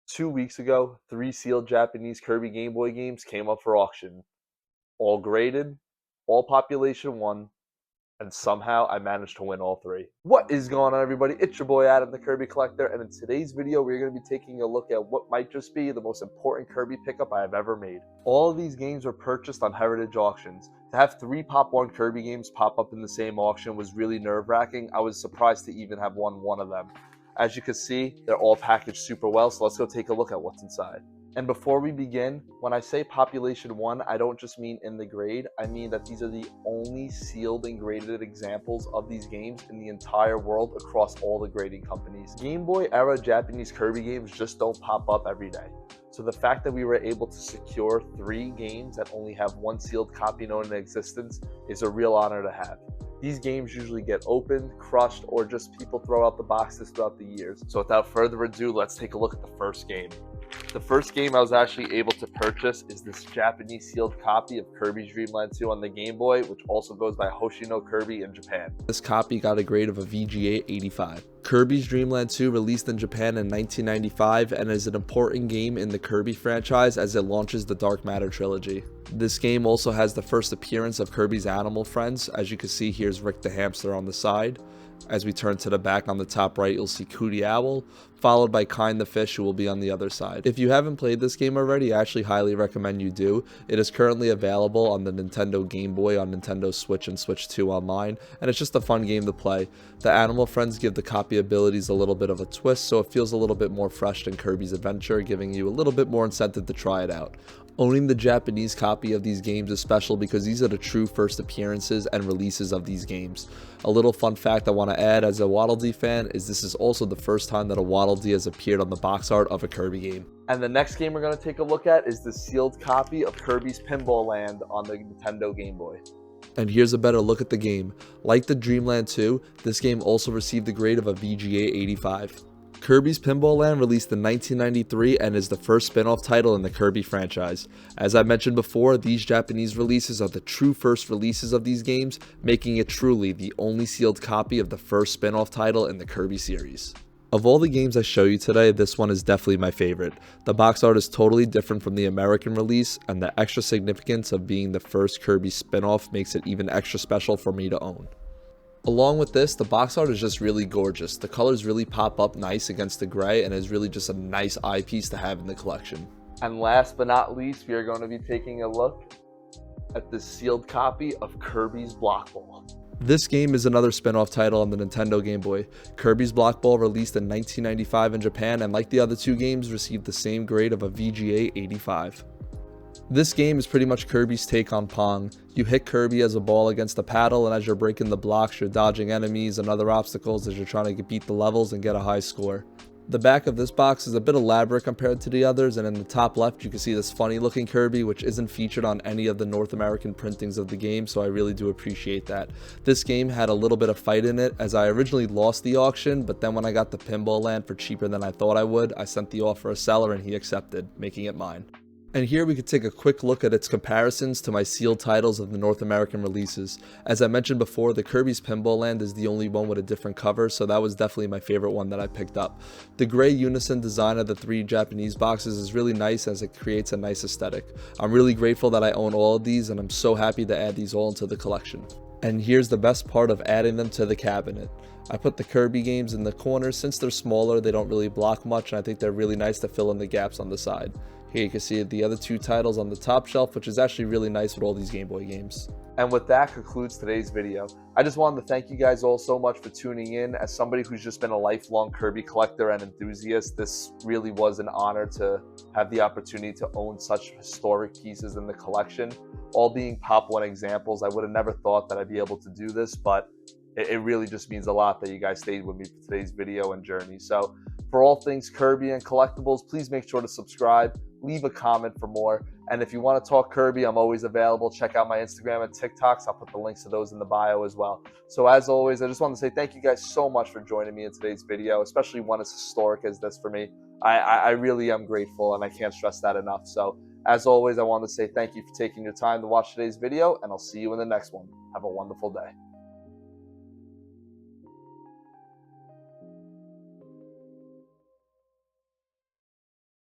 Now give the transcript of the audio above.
2 weeks ago, 3 sealed Japanese Kirby Game Boy games came up for auction. All graded, all population 1, and somehow I managed to win all 3. What is going on, everybody? It's your boy Adam, the Kirby Collector, and in today's video, we're going to be taking a look at what might just be the most important Kirby pickup I have ever made. All of these games were purchased on Heritage Auctions. To have 3 Pop 1 Kirby games pop up in the same auction was really nerve-wracking. I was surprised to even have won one of them. As you can see, they're all packaged super well, so let's go take a look at what's inside. And before we begin, when I say population 1, I don't just mean in the grade, I mean that these are the only sealed and graded examples of these games in the entire world across all the grading companies. Game Boy era Japanese Kirby games just don't pop up every day. So the fact that we were able to secure 3 games that only have 1 sealed copy known in existence is a real honor to have. These games usually get opened, crushed, or just people throw out the boxes throughout the years. So without further ado, let's take a look at the first game. The first game I was actually able to purchase is this Japanese sealed copy of Kirby's Dream Land 2 on the Game Boy, which also goes by Hoshino Kirby in Japan. This copy got a grade of a VGA 85. Kirby's Dream Land 2 released in Japan in 1995 and is an important game in the Kirby franchise as it launches the Dark Matter trilogy. This game also has the first appearance of Kirby's animal friends. As you can see, here's Rick the hamster on the side. As we turn to the back on the top right, you'll see Cootie Owl, followed by Kind the Fish, who will be on the other side. If you haven't played this game already, I actually highly recommend you do. It is currently available on the Nintendo Game Boy, on Nintendo Switch and Switch 2 online, and it's just a fun game to play. The animal friends give the copy abilities a little bit of a twist, so it feels a little bit more fresh than Kirby's Adventure, giving you a little bit more incentive to try it out. Owning the Japanese copy of these games is special because these are the true first appearances and releases of these games. A little fun fact I want to add as a Waddle Dee fan is this is also the first time that a Waddle Dee has appeared on the box art of a Kirby game. And the next game we're going to take a look at is the sealed copy of Kirby's Pinball Land on the Nintendo Game Boy. And here's a better look at the game. Like the Dreamland 2, this game also received the grade of a VGA 85. Kirby's Pinball Land released in 1993 and is the first spin-off title in the Kirby franchise. As I mentioned before, these Japanese releases are the true first releases of these games, making it truly the only sealed copy of the first spin-off title in the Kirby series. Of all the games I show you today, this one is definitely my favorite. The box art is totally different from the American release, and the extra significance of being the first Kirby spin-off makes it even extra special for me to own. Along with this, the box art is just really gorgeous. The colors really pop up nice against the gray and is really just a nice eye piece to have in the collection. And last but not least, we are going to be taking a look at the sealed copy of Kirby's Block Ball. This game is another spin-off title on the Nintendo Game Boy. Kirby's Block Ball released in 1995 in Japan and like the other 2 games received the same grade of a VGA 85. This game is pretty much Kirby's take on Pong. You hit Kirby as a ball against a paddle, and as you're breaking the blocks, you're dodging enemies and other obstacles as you're trying to beat the levels and get a high score. The back of this box is a bit elaborate compared to the others, and in the top left you can see this funny looking Kirby which isn't featured on any of the North American printings of the game, so I really do appreciate that. This game had a little bit of fight in it as I originally lost the auction, but then when I got the Pinball Land for cheaper than I thought I would, I sent the offer to a seller and he accepted, making it mine. And here we could take a quick look at its comparisons to my sealed titles of the North American releases. As I mentioned before, the Kirby's Pinball Land is the only one with a different cover, so that was definitely my favorite one that I picked up. The gray unison design of the 3 Japanese boxes is really nice as it creates a nice aesthetic. I'm really grateful that I own all of these, and I'm so happy to add these all into the collection. And here's the best part of adding them to the cabinet. I put the Kirby games in the corners. Since they're smaller, they don't really block much, and I think they're really nice to fill in the gaps on the side. Here you can see the other 2 titles on the top shelf, which is actually really nice with all these Game Boy games. And with that concludes today's video. I just wanted to thank you guys all so much for tuning in. As somebody who's just been a lifelong Kirby collector and enthusiast, this really was an honor to have the opportunity to own such historic pieces in the collection. All being Pop 1 examples, I would have never thought that I'd be able to do this, but it really just means a lot that you guys stayed with me for today's video and journey. So for all things Kirby and collectibles, please make sure to subscribe, leave a comment for more, and if you want to talk Kirby, I'm always available. Check out my Instagram and TikToks. I'll put the links to those in the bio as well. So as always, I just want to say thank you guys so much for joining me in today's video, especially one as historic as this for me. I really am grateful, and I can't stress that enough. So as always, I want to say thank you for taking your time to watch today's video, and I'll see you in the next one. Have a wonderful day.